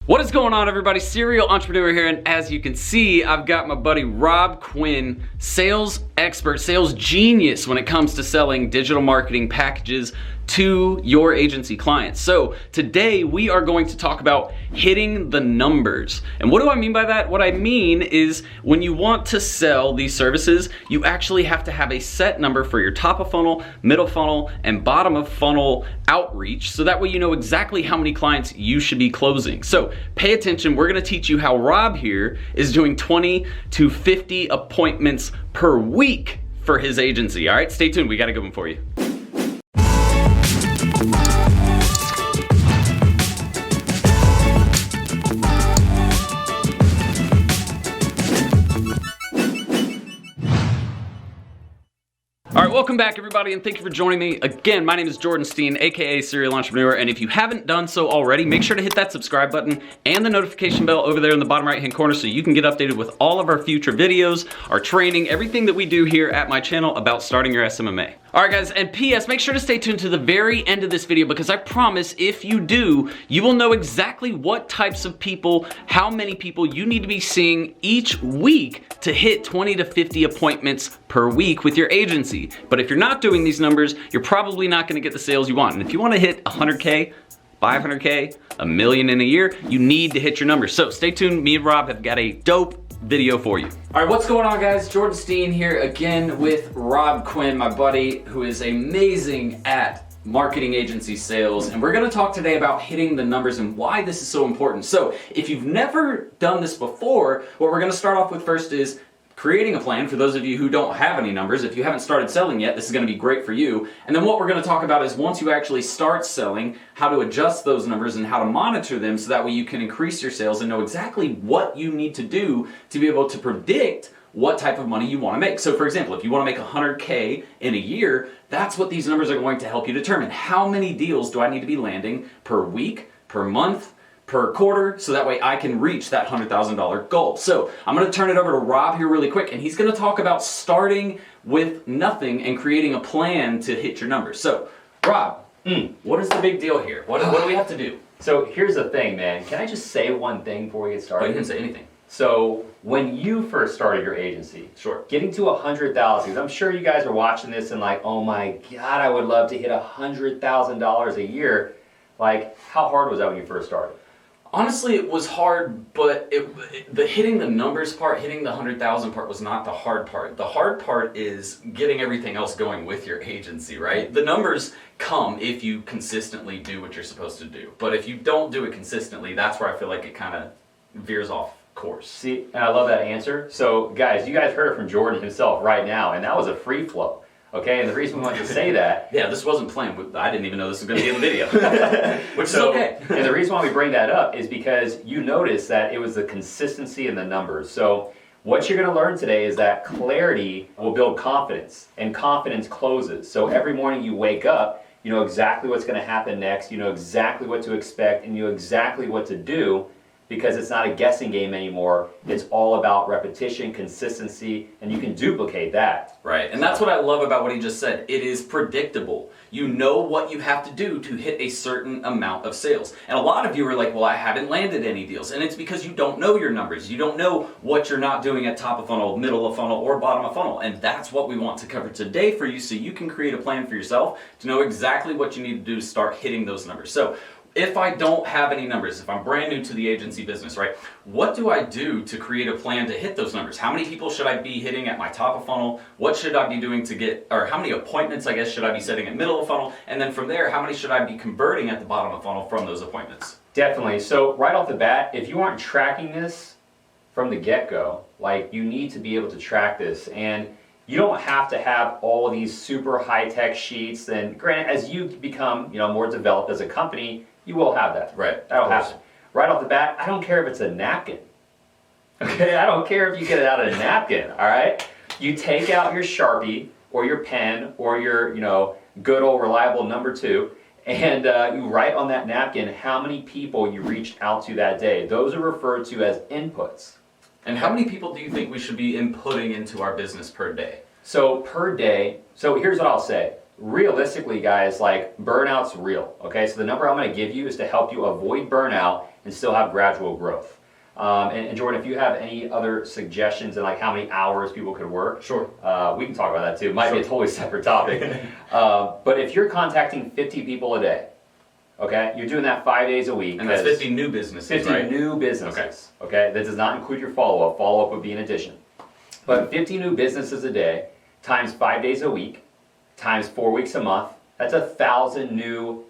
What is going on, everybody? Serial Entrepreneur here, and as you can see, I've got my buddy Rob Quinn, sales expert, sales genius when it comes to selling digital marketing packages to your agency clients. So today we are going to talk about hitting the numbers. And what do I mean by that? What I mean is when you want to sell these services, you actually have to have a set number for your top of funnel, middle funnel, and bottom of funnel outreach. So that way you know exactly how many clients you should be closing. So pay attention. We're gonna teach you how Rob here is doing 20 to 50 appointments per week for his agency. All right, stay tuned. We got a good one for you. All right, welcome back, everybody, and thank you for joining me. Again, my name is Jordan Steen, aka Serial Entrepreneur, and if you haven't done so already, make sure to hit that subscribe button and the notification bell over there in the bottom right-hand corner so you can get updated with all of our future videos, our training, everything that we do here at my channel about starting your SMMA. All right, guys, and P.S., make sure to stay tuned to the very end of this video because I promise if you do, you will know exactly what types of people, how many people you need to be seeing each week to hit 20 to 50 appointments per week with your agency. But if you're not doing these numbers, you're probably not gonna get the sales you want. And if you wanna hit 100K, 500K, a million in a year, you need to hit your numbers. So stay tuned, me and Rob have got a dope video for you. All right, what's going on, guys? Jordan Steen here again with Rob Quinn, my buddy, who is amazing at marketing agency sales, and we're gonna talk today about hitting the numbers and why this is so important. So if you've never done this before, what we're gonna start off with first is creating a plan for those of you who don't have any numbers. If you haven't started selling yet, this is gonna be great for you. And then what we're gonna talk about is once you actually start selling, how to adjust those numbers and how to monitor them so that way you can increase your sales and know exactly what you need to do to be able to predict what type of money you wanna make. So for example, if you wanna make 100K in a year, that's what these numbers are going to help you determine. How many deals do I need to be landing per week, per month, per quarter, so that way I can reach that $100,000 goal. So I'm gonna turn it over to Rob here really quick, and he's gonna talk about starting with nothing and creating a plan to hit your numbers. So, Rob, what is the big deal here? What do we have to do? So here's the thing, man. Can I just say one thing before we get started? Oh, you can say anything. So when you first started your agency, Sure. getting to 100,000, I'm sure you guys are watching this and like, oh my God, I would love to hit $100,000 a year. Like, how hard was that when you first started? Honestly, it was hard, but the hitting the numbers part, hitting the 100,000 part was not the hard part. The hard part is getting everything else going with your agency, right? The numbers come if you consistently do what you're supposed to do. But if you don't do it consistently, that's where I feel like it kind of veers off course. See, and I love that answer. So guys, you guys heard it from Jordan himself right now, and that was a free flow. Okay, and the reason we wanted to say that... Yeah, this wasn't planned. I didn't even know this was going to be in the video. Which is okay. And the reason why we bring that up is because you notice that it was the consistency in the numbers. So what you're going to learn today is that clarity will build confidence, and confidence closes. So every morning you wake up, you know exactly what's going to happen next, you know exactly what to expect, and you know exactly what to do, because it's not a guessing game anymore. It's all about repetition, consistency, and you can duplicate that. Right, and that's what I love about what he just said. It is predictable. You know what you have to do to hit a certain amount of sales. And a lot of you are like, well, I haven't landed any deals. And it's because you don't know your numbers. You don't know what you're not doing at top of funnel, middle of funnel, or bottom of funnel. And that's what we want to cover today for you so you can create a plan for yourself to know exactly what you need to do to start hitting those numbers. So if I don't have any numbers, if I'm brand new to the agency business, right, what do I do to create a plan to hit those numbers? How many people should I be hitting at my top of funnel? What should I be doing to get, or how many appointments, I guess, should I be setting at middle of funnel? And then from there, how many should I be converting at the bottom of funnel from those appointments? Definitely. So right off the bat, if you aren't tracking this from the get-go, like you need to be able to track this. And you don't have to have all of these super high-tech sheets. And granted, as you become more developed as a company, you will have that. Right. That'll happen. Right off the bat, I don't care if it's a napkin. Okay, I don't care if you get it out of a napkin, all right? You take out your Sharpie or your pen or your, good old reliable number 2, and you write on that napkin how many people you reached out to that day. Those are referred to as inputs. And how many people do you think we should be inputting into our business per day? So per day, so here's what I'll say. Realistically, guys, like burnout's real, okay? So the number I'm gonna give you is to help you avoid burnout and still have gradual growth. And Jordan, if you have any other suggestions and like how many hours people could work, Sure. We can talk about that too. It might be a totally separate topic. But if you're contacting 50 people a day, okay, you're doing that 5 days a week. And that's 50 new businesses, 50 right? new businesses, okay? That does not include your follow-up. Follow-up would be in addition. But 50 new businesses a day times 5 days a week times 4 weeks a month, that's 1,000 new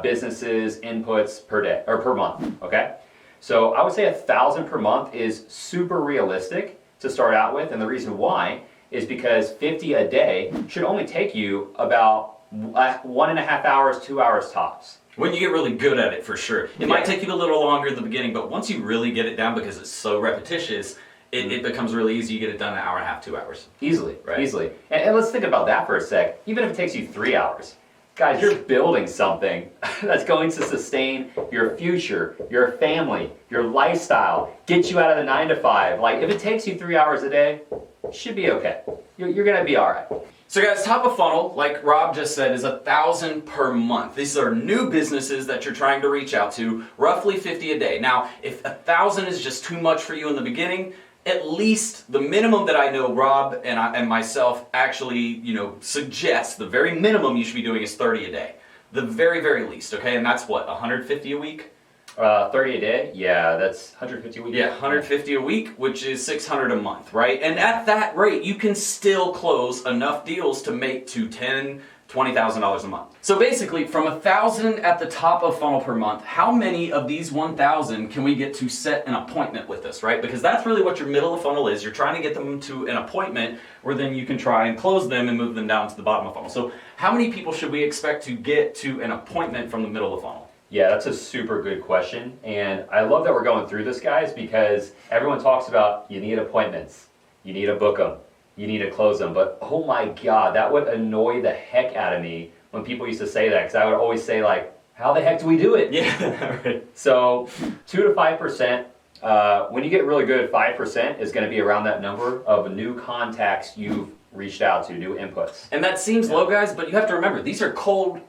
businesses inputs per day or per month, okay? So I would say 1,000 per month is super realistic to start out with, and the reason why is because 50 a day should only take you about 1.5 hours, 2 hours tops. When you get really good at it, for sure. It might take you a little longer at the beginning, but once you really get it down because it's so repetitious, it becomes really easy. You get it done in an hour and a half, 2 hours. Easily, right? Easily. And let's think about that for a sec. Even if it takes you 3 hours, guys, you're building something that's going to sustain your future, your family, your lifestyle, get you out of the 9 to 5. Like, if it takes you 3 hours a day, it should be okay. You're gonna be all right. So guys, top of funnel, like Rob just said, is 1,000 per month. These are new businesses that you're trying to reach out to, roughly 50 a day. Now, if 1,000 is just too much for you in the beginning, at least the minimum that I know Rob and myself actually, suggest, the very minimum you should be doing is 30 a day. The very, very least, okay? And that's what, 150 a week? 30 a day? Yeah, that's 150 a week. Yeah, 150 a week, which is 600 a month, right? And at that rate, you can still close enough deals to make to $10,000, $20,000 a month. So basically, from 1,000 at the top of funnel per month, how many of these 1,000 can we get to set an appointment with us, right? Because that's really what your middle of funnel is. You're trying to get them to an appointment where then you can try and close them and move them down to the bottom of funnel. So how many people should we expect to get to an appointment from the middle of funnel? Yeah, that's a super good question. And I love that we're going through this, guys, because everyone talks about you need appointments, you need to book them, you need to close them. But oh my God, that would annoy the heck out of me when people used to say that, because I would always say, like, how the heck do we do it? Yeah, right. So 2 to 5%, when you get really good, 5% is going to be around that number of new contacts you've reached out to, new inputs. And that seems low, guys, but you have to remember, these are cold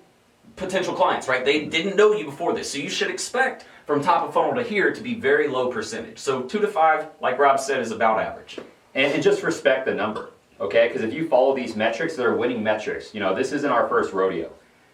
potential clients, right? They didn't know you before this, so you should expect from top of funnel to here to be very low percentage. So 2 to 5, like Rob said, is about average. And just respect the number, okay? Because if you follow these metrics, they're winning metrics. This isn't our first rodeo.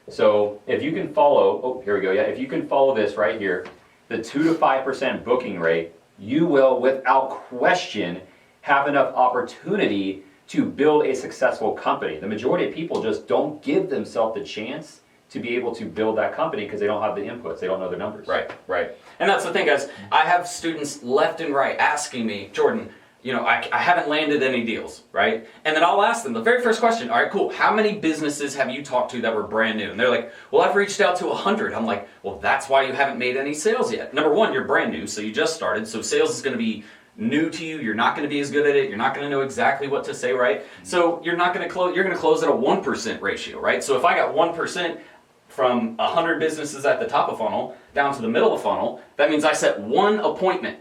So if you can follow, here we go, yeah, if you can follow this right here, the 2 to 5% booking rate, you will, without question, have enough opportunity to build a successful company. The majority of people just don't give themselves the chance to be able to build that company because they don't have the inputs, they don't know their numbers. Right. And that's the thing, guys. I have students left and right asking me, Jordan, I haven't landed any deals, right? And then I'll ask them the very first question, all right, cool, how many businesses have you talked to that were brand new? And they're like, well, I've reached out to 100. I'm like, well, that's why you haven't made any sales yet. Number one, you're brand new, so you just started, so sales is going to be new to you. You're not going to be as good at it. You're not going to know exactly what to say, right? So you're not going to close. You're going to close at a 1% ratio, right? So if I got 1% from 100 businesses at the top of funnel down to the middle of funnel, that means I set one appointment.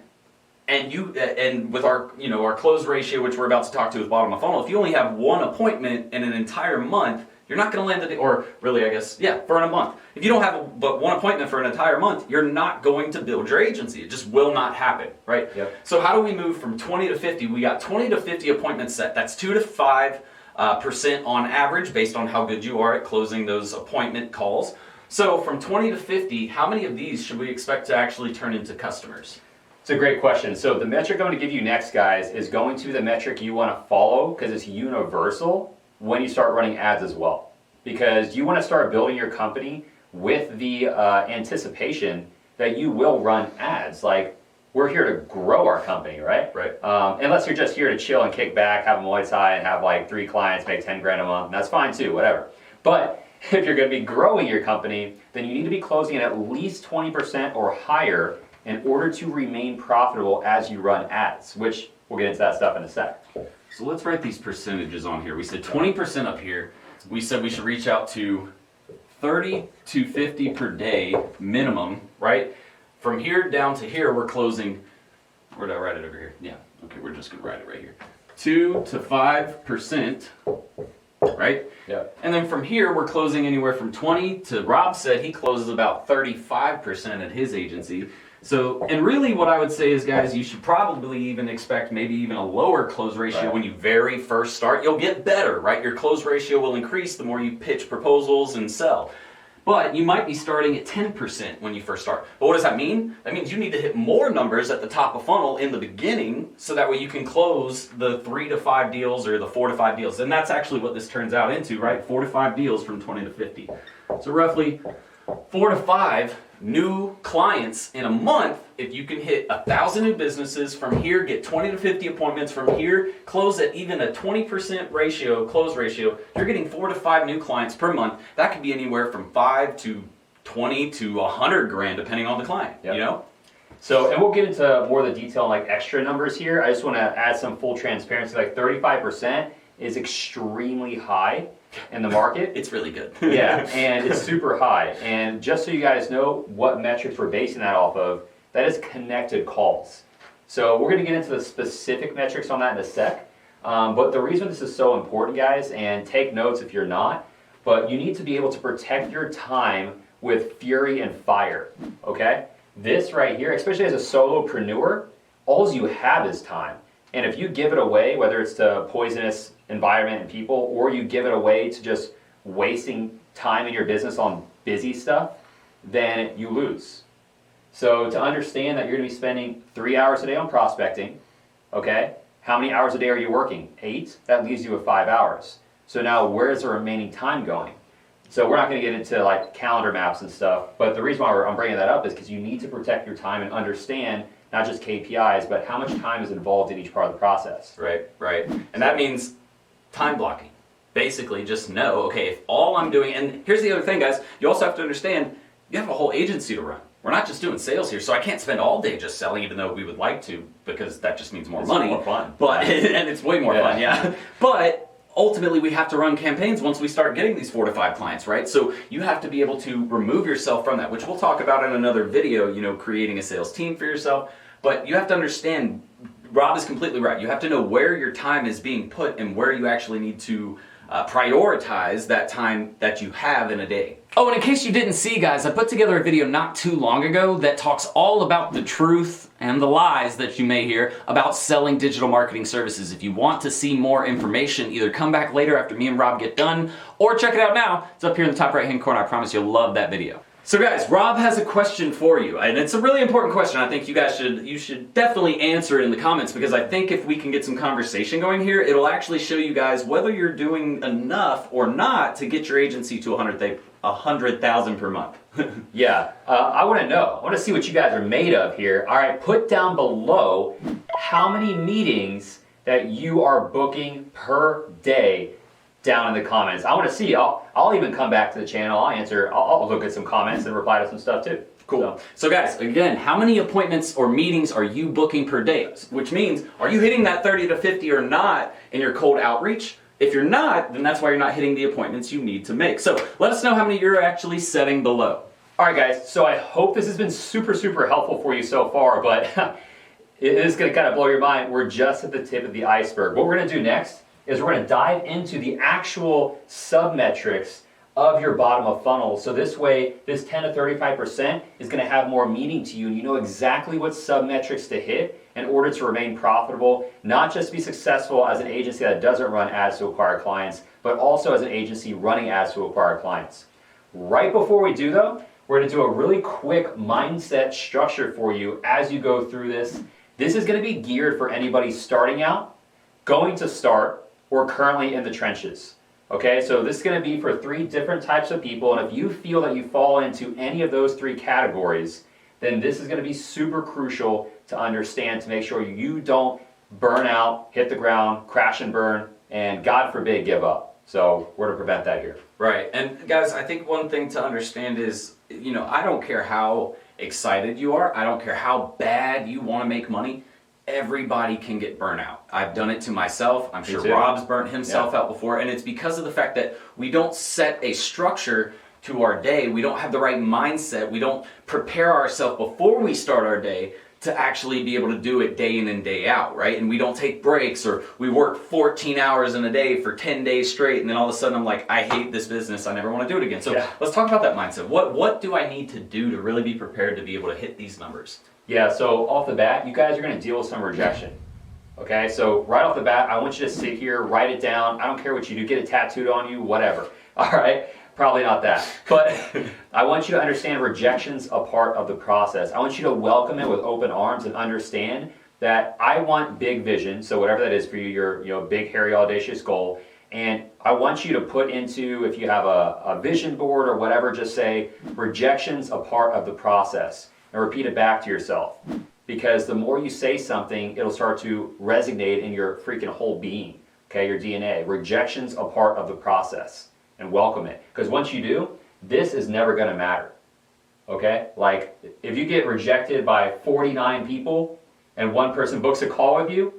And with our our close ratio, which we're about to talk to with bottom of funnel, if you only have one appointment in an entire month, you're not going to land the deal, or really, I guess, yeah, for in a month. If you don't have but one appointment for an entire month, you're not going to build your agency. It just will not happen, right? Yep. So how do we move from 20 to 50? We got 20 to 50 appointments set. That's 2 to 5% on average, based on how good you are at closing those appointment calls. So from 20 to 50, how many of these should we expect to actually turn into customers? It's a great question. So the metric I'm going to give you next, guys, is going to the metric you want to follow because it's universal when you start running ads as well. Because you want to start building your company with the anticipation that you will run ads. Like, we're here to grow our company, right? Right. Unless you're just here to chill and kick back, have a Muay Thai, and have like 3 clients, make 10 grand a month, and that's fine too, whatever. But if you're going to be growing your company, then you need to be closing at least 20% or higher in order to remain profitable as you run ads, which we'll get into that stuff in a sec. So let's write these percentages on here. We said 20% up here. We said we should reach out to 30 to 50 per day minimum, right? From here down to here, we're closing, where did I write it over here? Yeah, okay, we're just gonna write it right here. 2 to 5%, right? Yeah. And then from here, we're closing anywhere from 20 to, Rob said he closes about 35% at his agency. So, and really what I would say is, guys, you should probably even expect maybe even a lower close ratio when you very first start. You'll get better, right? Your close ratio will increase the more you pitch proposals and sell. But you might be starting at 10% when you first start. But what does that mean? That means you need to hit more numbers at the top of funnel in the beginning, so that way you can close the 3 to 5 deals or the 4 to 5 deals. And that's actually what this turns out into, right? 4 to 5 deals from 20 to 50. So roughly 4 to 5 new clients in a month. If you can hit 1,000 new businesses from here, get 20 to 50 appointments from here, close at even a 20% close ratio, you're getting 4 to 5 new clients per month. That could be anywhere from 5 to 20 to 100 grand depending on the client, you know? So, and we'll get into more of the detail on like extra numbers here. I just want to add some full transparency. Like 35% is extremely high in the market. It's really good. Yeah, and it's super high. And just so you guys know what metrics we're basing that off of, that is connected calls. So we're going to get into the specific metrics on that in a sec. But the reason this is so important, guys, and take notes if you're not, but you need to be able to protect your time with fury and fire, okay? This right here, especially as a solopreneur, all you have is time. And if you give it away, whether it's to poisonous environment and people, or you give it away to just wasting time in your business on busy stuff, then you lose. So to understand that you're going to be spending 3 hours a day on prospecting, okay? How many hours a day are you working? 8? That leaves you with 5 hours. So now where's the remaining time going? So we're not going to get into like calendar maps and stuff, but the reason why I'm bringing that up is because you need to protect your time and understand not just KPIs, but how much time is involved in each part of the process. Right. And that means time blocking. Basically, just know, okay, if all I'm doing, and here's the other thing, guys, you also have to understand, you have a whole agency to run. We're not just doing sales here, so I can't spend all day just selling, even though we would like to, because that just means more money. More fun. But, and it's way more fun, yeah. But ultimately, we have to run campaigns once we start getting these 4 to 5 clients, right? So you have to be able to remove yourself from that, which we'll talk about in another video, you know, creating a sales team for yourself. But you have to understand, Rob is completely right. You have to know where your time is being put and where you actually need to prioritize that time that you have in a day. Oh, and in case you didn't see, guys, I put together a video not too long ago that talks all about the truth and the lies that you may hear about selling digital marketing services. If you want to see more information, either come back later after me and Rob get done, or check it out now. It's up here in the top right-hand corner. I promise you'll love that video. So guys, Rob has a question for you, and it's a really important question. I think you guys should definitely answer it in the comments, because I think if we can get some conversation going here, it'll actually show you guys whether you're doing enough or not to get your agency to 100,000 per month. Yeah, I want to know. I want to see what you guys are made of here. All right, put down below how many meetings that you are booking per day down in the comments. I want to see. I'll even come back to the channel. I'll answer. I'll look at some comments and reply to some stuff too. Cool. So guys, again, how many appointments or meetings are you booking per day? Which means, are you hitting that 30 to 50 or not in your cold outreach? If you're not, then that's why you're not hitting the appointments you need to make. So let us know how many you're actually setting below. All right, guys. So I hope this has been super, super helpful for you so far, but it is going to kind of blow your mind. We're just at the tip of the iceberg. What we're going to do next is we're going to dive into the actual sub-metrics of your bottom of funnel. So this way, this 10 to 35% is going to have more meaning to you, and you know exactly what sub-metrics to hit in order to remain profitable, not just be successful as an agency that doesn't run ads to acquire clients, but also as an agency running ads to acquire clients. Right before we do though, we're going to do a really quick mindset structure for you as you go through this. This is going to be geared for anybody starting out, going to start, or currently in the trenches. Okay, so this is going to be for 3 different types of people, and if you feel that you fall into any of those 3 categories, then this is going to be super crucial to understand to make sure you don't burn out, hit the ground, crash and burn, and God forbid give up. So we're to prevent that here. Right, and guys, I think one thing to understand is, you know, I don't care how excited you are, I don't care how bad you want to make money, everybody can get burnout. I've done it to myself. I'm sure Rob's burnt himself out before, and it's because of the fact that we don't set a structure to our day. We don't have the right mindset. We don't prepare ourselves before we start our day to actually be able to do it day in and day out, right? And we don't take breaks, or we work 14 hours in a day for 10 days straight, and then all of a sudden I'm like, I hate this business, I never want to do it again. So let's talk about that mindset. What do I need to do to really be prepared to be able to hit these numbers? Yeah, so off the bat, you guys are going to deal with some rejection. Okay, so right off the bat, I want you to sit here, write it down. I don't care what you do, get it tattooed on you, whatever. All right, probably not that. But I want you to understand rejection's a part of the process. I want you to welcome it with open arms and understand that I want big vision. So whatever that is for you, your big, hairy, audacious goal. And I want you to put into, if you have a vision board or whatever, just say, rejection's a part of the process. And repeat it back to yourself. Because the more you say something, it'll start to resonate in your freaking whole being, okay, your DNA. Rejection's a part of the process, and welcome it. Because once you do, this is never going to matter, okay? Like, if you get rejected by 49 people and one person books a call with you,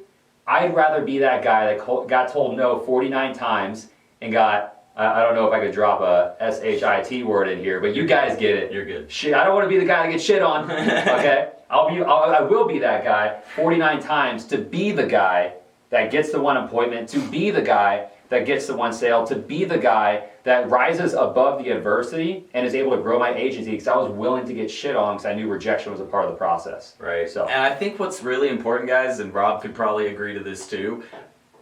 I'd rather be that guy that got told no 49 times and got, I don't know if I could drop a S-H-I-T word in here, but you guys get it. You're good. Shit, I don't want to be the guy that gets shit on, okay? I will be that guy 49 times to be the guy that gets the one appointment, to be the guy that gets the one sale, to be the guy that rises above the adversity and is able to grow my agency because I was willing to get shit on because I knew rejection was a part of the process. Right. So, and I think what's really important, guys, and Rob could probably agree to this too,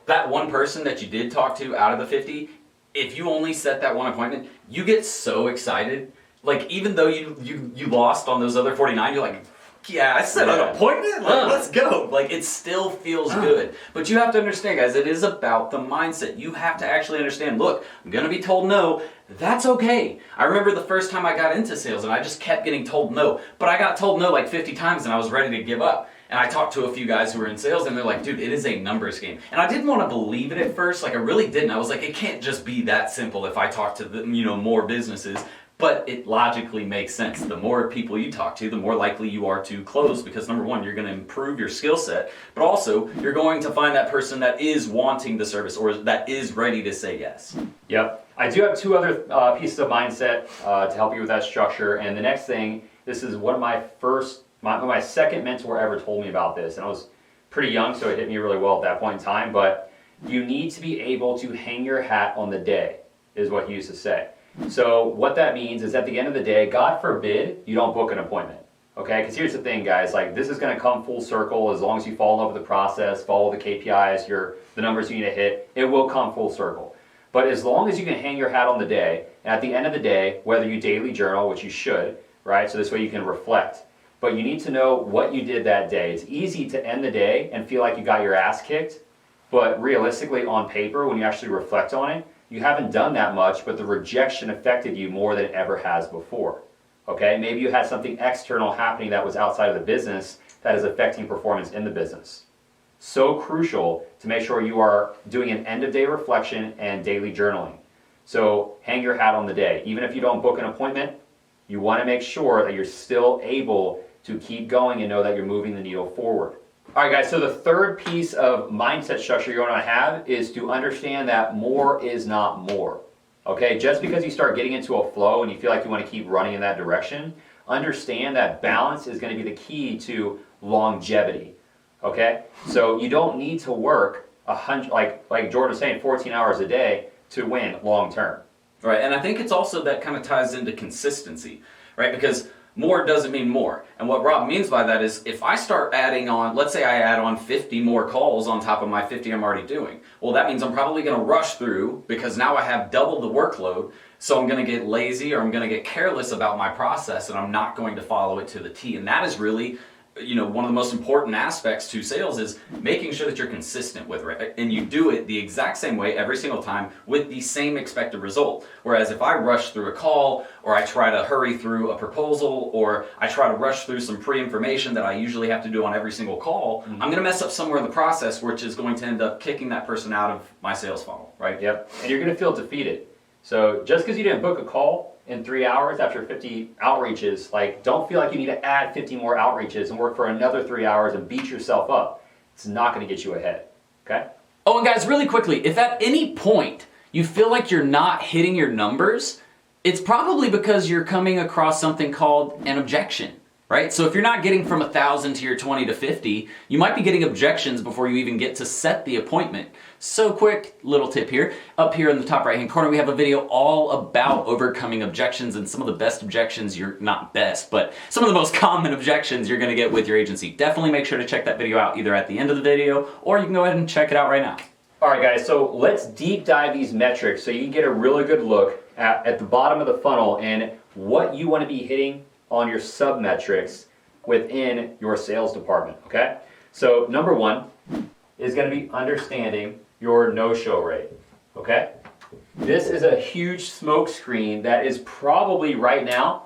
that one person that you did talk to out of the 50, if you only set that one appointment, you get so excited. Like, even though you lost on those other 49, you're like, yeah, I set an appointment, like, let's go. Like, it still feels good. But you have to understand, guys, it is about the mindset. You have to actually understand, look, I'm going to be told no. That's okay. I remember the first time I got into sales and I just kept getting told no. But I got told no like 50 times and I was ready to give up. And I talked to a few guys who were in sales and they're like, dude, it is a numbers game. And I didn't want to believe it at first. Like, I really didn't. I was like, it can't just be that simple if I talk to more businesses. But it logically makes sense. The more people you talk to, the more likely you are to close because number one, you're going to improve your skill set, but also you're going to find that person that is wanting the service or that is ready to say yes. Yep. I do have two other pieces of mindset to help you with that structure. And the next thing, this is one of my second mentor ever told me about this. And I was pretty young, so it hit me really well at that point in time. But you need to be able to hang your hat on the day, is what he used to say. So what that means is at the end of the day, God forbid you don't book an appointment, okay? Because here's the thing, guys, like this is going to come full circle as long as you fall in love with the process, follow the KPIs, the numbers you need to hit, it will come full circle. But as long as you can hang your hat on the day, and at the end of the day, whether you daily journal, which you should, right? So this way you can reflect, but you need to know what you did that day. It's easy to end the day and feel like you got your ass kicked, but realistically on paper, when you actually reflect on it, you haven't done that much, but the rejection affected you more than it ever has before. Okay? Maybe you had something external happening that was outside of the business that is affecting performance in the business. So crucial to make sure you are doing an end-of-day reflection and daily journaling. So hang your hat on the day. Even if you don't book an appointment, you want to make sure that you're still able to keep going and know that you're moving the needle forward. All right, guys, so the third piece of mindset structure you're going to have is to understand that more is not more. Okay, just because you start getting into a flow and you feel like you want to keep running in that direction, understand that balance is going to be the key to longevity. Okay, so you don't need to work 100, like Jordan was saying, 14 hours a day to win long term. Right, and I think it's also that kind of ties into consistency, right? Because more doesn't mean more. And what Rob means by that is if I start adding on, let's say I add on 50 more calls on top of my 50 I'm already doing. Well, that means I'm probably going to rush through because now I have double the workload. So I'm going to get lazy or I'm going to get careless about my process and I'm not going to follow it to the T. And that is really, one of the most important aspects to sales is making sure that you're consistent with it. And you do it the exact same way every single time with the same expected result. Whereas if I rush through a call or I try to hurry through a proposal or I try to rush through some pre-information that I usually have to do on every single call, I'm going to mess up somewhere in the process, which is going to end up kicking that person out of my sales funnel, right? Yep, and you're going to feel defeated. So just because you didn't book a call in 3 hours after 50 outreaches, don't feel like you need to add 50 more outreaches and work for another 3 hours and beat yourself up. It's not going to get you ahead, okay? Oh, and guys, really quickly, if at any point you feel like you're not hitting your numbers, it's probably because you're coming across something called an objection. right? So if you're not getting from 1,000 to your 20 to 50, you might be getting objections before you even get to set the appointment. So quick little tip here. Up here in the top right-hand corner, we have a video all about overcoming objections and some of the best objections, not best, but some of the most common objections you're gonna get with your agency. Definitely make sure to check that video out either at the end of the video, or you can go ahead and check it out right now. All right, guys, so let's deep dive these metrics so you can get a really good look at the bottom of the funnel and what you wanna be hitting on your sub-metrics within your sales department, okay? So number one is gonna be understanding your no-show rate, okay? This is a huge smoke screen that is probably right now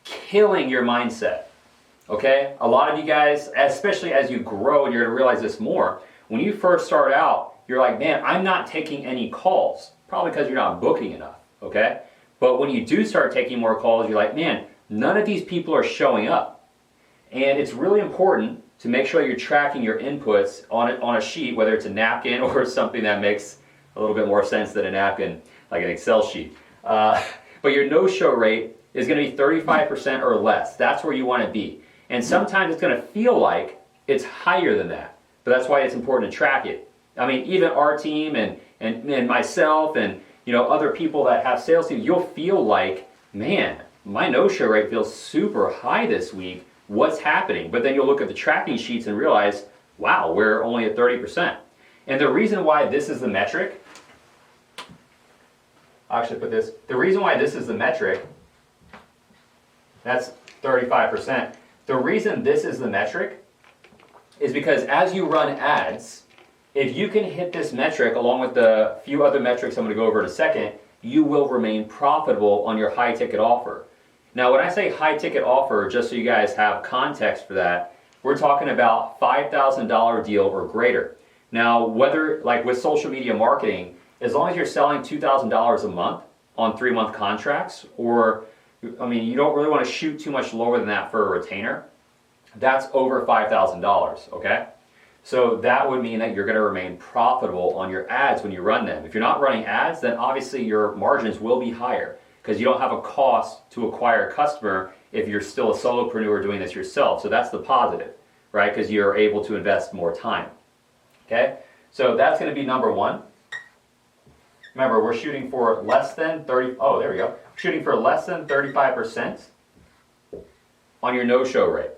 killing your mindset, okay? A lot of you guys, especially as you grow, and you're gonna realize this more, when you first start out, you're like, man, I'm not taking any calls, probably because you're not booking enough, okay? But when you do start taking more calls, you're like, man, none of these people are showing up. And it's really important to make sure you're tracking your inputs on a sheet, whether it's a napkin or something that makes a little bit more sense than a napkin, like an Excel sheet. But your no-show rate is going to be 35% or less. That's where you want to be. And sometimes it's going to feel like it's higher than that. But that's why it's important to track it. I mean, even our team and myself and other people that have sales teams, you'll feel like, man, my no-show rate feels super high this week. What's happening? But then you'll look at the tracking sheets and realize, wow, we're only at 30%. And the reason why this is the metric, I'll actually put this, the reason why this is the metric, that's 35%. The reason this is the metric is because as you run ads, if you can hit this metric along with the few other metrics I'm going to go over in a second, you will remain profitable on your high ticket offer. Now, when I say high ticket offer, just so you guys have context for that, we're talking about $5,000 deal or greater. Now, whether like with social media marketing, as long as you're selling $2,000 a month on 3-month contracts, or I mean, you don't really want to shoot too much lower than that for a retainer, that's over $5,000, okay? So that would mean that you're going to remain profitable on your ads when you run them. If you're not running ads, then obviously your margins will be higher because you don't have a cost to acquire a customer if you're still a solopreneur doing this yourself. So that's the positive, right? Because you're able to invest more time, okay? So that's going to be number one. Remember, we're shooting for less than 30, oh, there we go. Shooting for less than 35% on your no-show rate.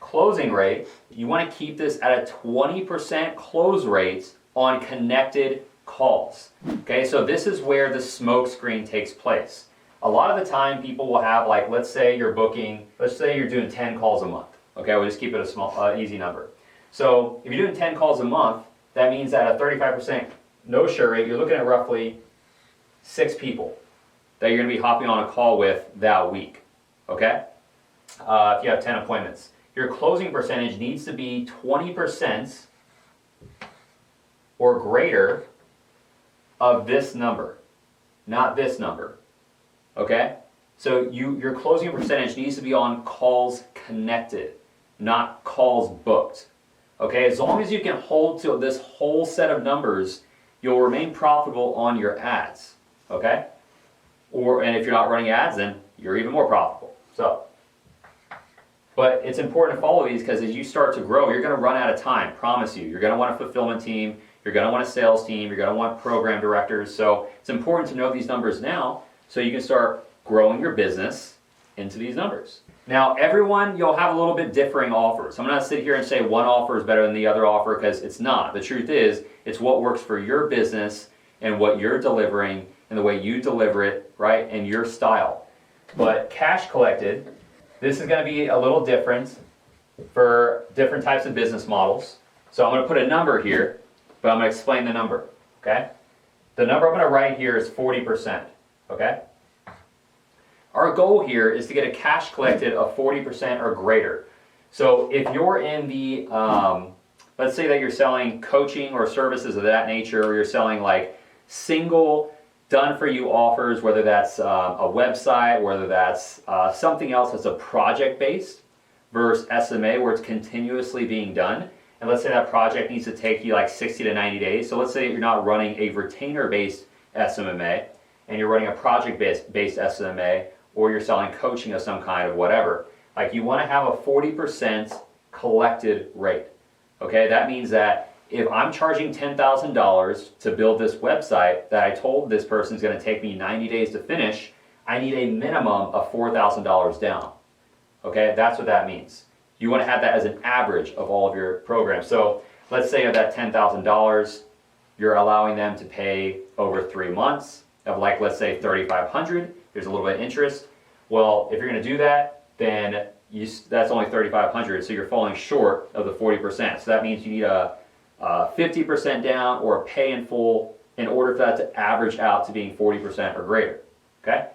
Closing rate, you want to keep this at a 20% close rate on connected calls. Okay, so this is where the smoke screen takes place. A lot of the time people will have, like, let's say you're doing 10 calls a month. Okay, we'll just keep it a small, easy number. So if you're doing 10 calls a month, that means at a 35% no-show rate, you're looking at roughly 6 people that you're going to be hopping on a call with that week. Okay, if you have 10 appointments. Your closing percentage needs to be 20% or greater of this number, not this number, okay? So your closing percentage needs to be on calls connected, not calls booked, okay? As long as you can hold to this whole set of numbers, you'll remain profitable on your ads, okay? And if you're not running ads, then you're even more profitable, so. But it's important to follow these because as you start to grow, you're going to run out of time, promise you. You're going to want a fulfillment team, you're going to want a sales team, you're going to want program directors. So it's important to know these numbers now so you can start growing your business into these numbers. Now, everyone, you'll have a little bit differing offers. I'm not going to sit here and say one offer is better than the other offer because it's not. The truth is, it's what works for your business and what you're delivering and the way you deliver it, right, and your style. But cash collected, this is going to be a little different for different types of business models. So I'm going to put a number here, but I'm going to explain the number, okay? The number I'm going to write here is 40%, okay? Our goal here is to get a cash collected of 40% or greater. So if you're in the, let's say that you're selling coaching or services of that nature, or you're selling like single done-for-you offers, whether that's a website, whether that's something else that's a project-based versus SMA where it's continuously being done. And let's say that project needs to take you like 60 to 90 days. So let's say you're not running a retainer-based SMMA and you're running a project-based SMA, or you're selling coaching of some kind of whatever. Like you want to have a 40% collected rate. Okay, that means that if I'm charging $10,000 to build this website that I told this person is going to take me 90 days to finish, I need a minimum of $4,000 down. Okay, that's what that means. You want to have that as an average of all of your programs. So let's say of that $10,000, you're allowing them to pay over 3 months of like, let's say $3,500. There's a little bit of interest. Well, if you're going to do that, then that's only $3,500. So you're falling short of the 40%. So that means you need a 50% down or a pay in full in order for that to average out to being 40% or greater. Okay?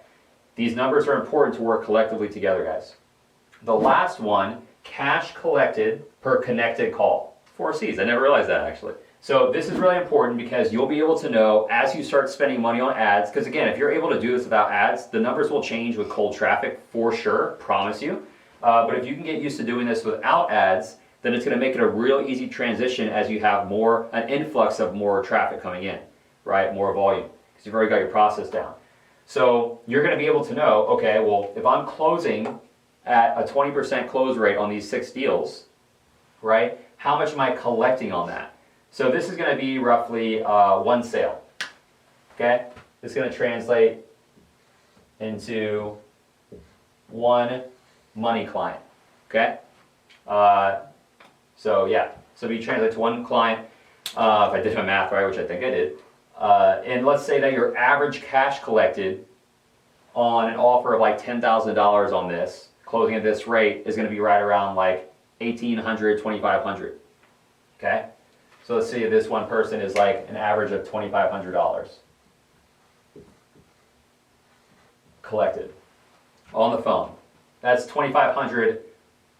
These numbers are important to work collectively together, guys. The last one, cash collected per connected call. 4 C's. I never realized that actually. So this is really important because you'll be able to know as you start spending money on ads, because again, if you're able to do this without ads, the numbers will change with cold traffic for sure, promise you. But if you can get used to doing this without ads, then it's going to make it a real easy transition as you have an influx of more traffic coming in, right? More volume, because you've already got your process down. So you're going to be able to know, okay, well, if I'm closing at a 20% close rate on these 6 deals, right? How much am I collecting on that? So this is going to be roughly 1 sale, okay? This is going to translate into 1 money client, okay? So yeah, so if you translate to 1 client, if I did my math right, which I think I did, and let's say that your average cash collected on an offer of like $10,000 on this, closing at this rate is going to be right around like $1,800, $2,500, okay? So let's see if this one person is like an average of $2,500 collected on the phone. That's $2,500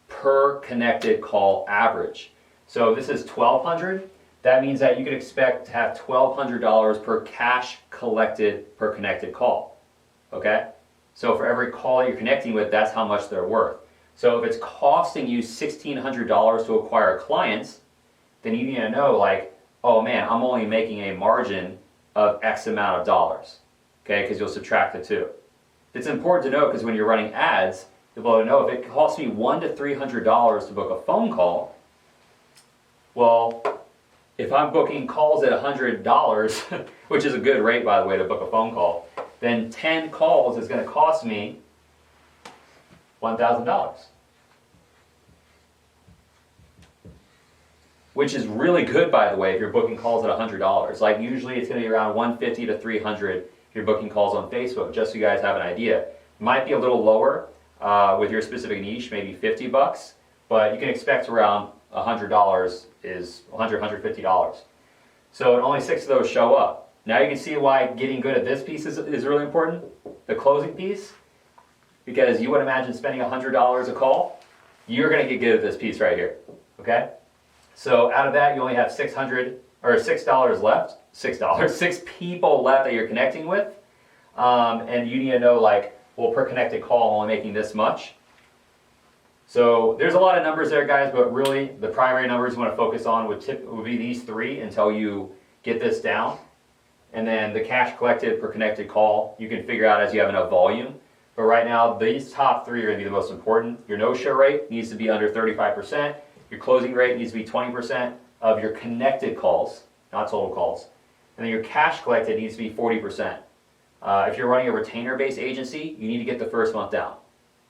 per connected call average. So this is $1,200. That means that you could expect to have $1,200 per cash collected per connected call. Okay? So for every call you're connecting with, that's how much they're worth. So if it's costing you $1,600 to acquire clients, then you need to know like, oh man, I'm only making a margin of X amount of dollars. Okay? Because you'll subtract the two. It's important to know because when you're running ads, you'll be able to know if it costs me $100 to $300 to book a phone call, well, if I'm booking calls at $100, which is a good rate by the way to book a phone call, then 10 calls is going to cost me $1,000. Which is really good by the way if you're booking calls at $100. Like usually it's going to be around $150 to $300 if you're booking calls on Facebook, just so you guys have an idea. It might be a little lower with your specific niche, maybe $50, but you can expect around $100 is $100, $150. So and only 6 of those show up. Now you can see why getting good at this piece is really important, the closing piece, because you would imagine spending $100 a call, you're going to get good at this piece right here, okay? So out of that, you only have $6 left, $6, 6 people left that you're connecting with, and you need to know like, well, per connected call, I'm only making this much. So there's a lot of numbers there, guys, but really the primary numbers you want to focus on would be these 3 until you get this down. And then the cash collected per connected call, you can figure out as you have enough volume. But right now, these top 3 are going to be the most important. Your no-show rate needs to be under 35%. Your closing rate needs to be 20% of your connected calls, not total calls. And then your cash collected needs to be 40%. If you're running a retainer-based agency, you need to get the first month down.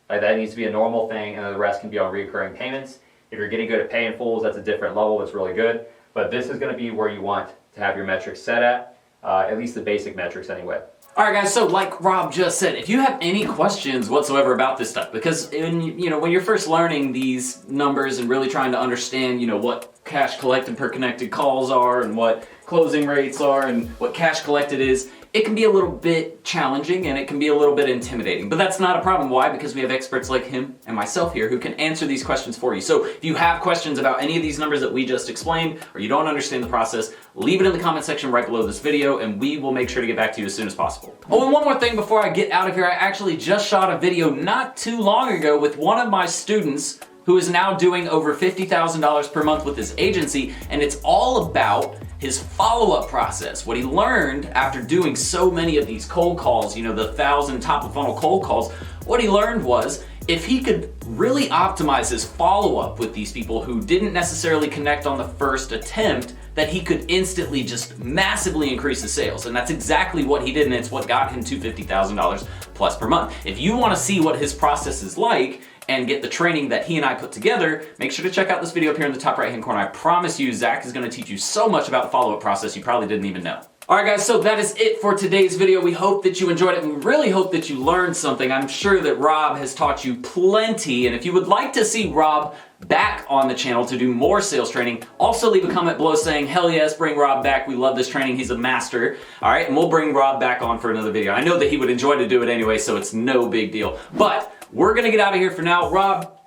That needs to be a normal thing, and then the rest can be on recurring payments. If you're getting good at pay in fulls, that's a different level. It's really good. But this is going to be where you want to have your metrics set at least the basic metrics anyway. All right, guys, so like Rob just said, if you have any questions whatsoever about this stuff, because when you're first learning these numbers and really trying to understand, what cash collected per connected calls are and what closing rates are and what cash collected is, it can be a little bit challenging and it can be a little bit intimidating. But that's not a problem. Why? Because we have experts like him and myself here who can answer these questions for you. So if you have questions about any of these numbers that we just explained, or you don't understand the process, leave it in the comment section right below this video and we will make sure to get back to you as soon as possible. Oh, and one more thing before I get out of here, I actually just shot a video not too long ago with one of my students who is now doing over $50,000 per month with his agency, and it's all about his follow-up process. What he learned after doing so many of these cold calls, the 1,000 top of funnel cold calls, what he learned was if he could really optimize his follow-up with these people who didn't necessarily connect on the first attempt, that he could instantly just massively increase his sales. And that's exactly what he did, and it's what got him to $50,000 plus per month. If you wanna see what his process is like and get the training that he and I put together, make sure to check out this video up here in the top right-hand corner. I promise you, Zach is gonna teach you so much about the follow-up process you probably didn't even know. All right, guys, so that is it for today's video. We hope that you enjoyed it, and we really hope that you learned something. I'm sure that Rob has taught you plenty, and if you would like to see Rob back on the channel to do more sales training, also leave a comment below saying, hell yes, bring Rob back. We love this training. He's a master. All right, and we'll bring Rob back on for another video. I know that he would enjoy to do it anyway, so it's no big deal. But we're gonna get out of here for now. Rob,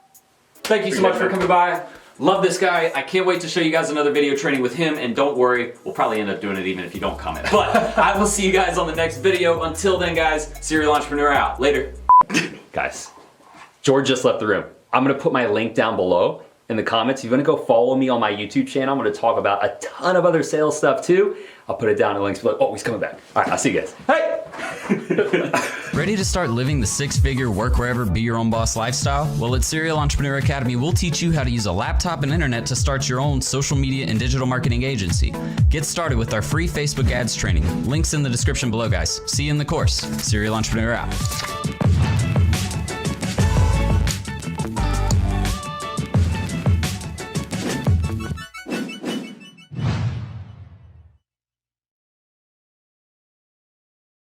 thank you so much for coming by. Love this guy. I can't wait to show you guys another video training with him, and don't worry, we'll probably end up doing it even if you don't comment. But I will see you guys on the next video. Until then, guys, Serial Entrepreneur out. Later. Guys, George just left the room. I'm gonna put my link down below in the comments. If you wanna go follow me on my YouTube channel, I'm gonna talk about a ton of other sales stuff too. I'll put it down in the links below. Oh, he's coming back. All right, I'll see you guys. Hey! Ready to start living the six-figure work wherever, be your own boss lifestyle? Well, at Serial Entrepreneur Academy, we'll teach you how to use a laptop and internet to start your own social media and digital marketing agency. Get started with our free Facebook ads training. Links in the description below, guys. See you in the course. Serial Entrepreneur out.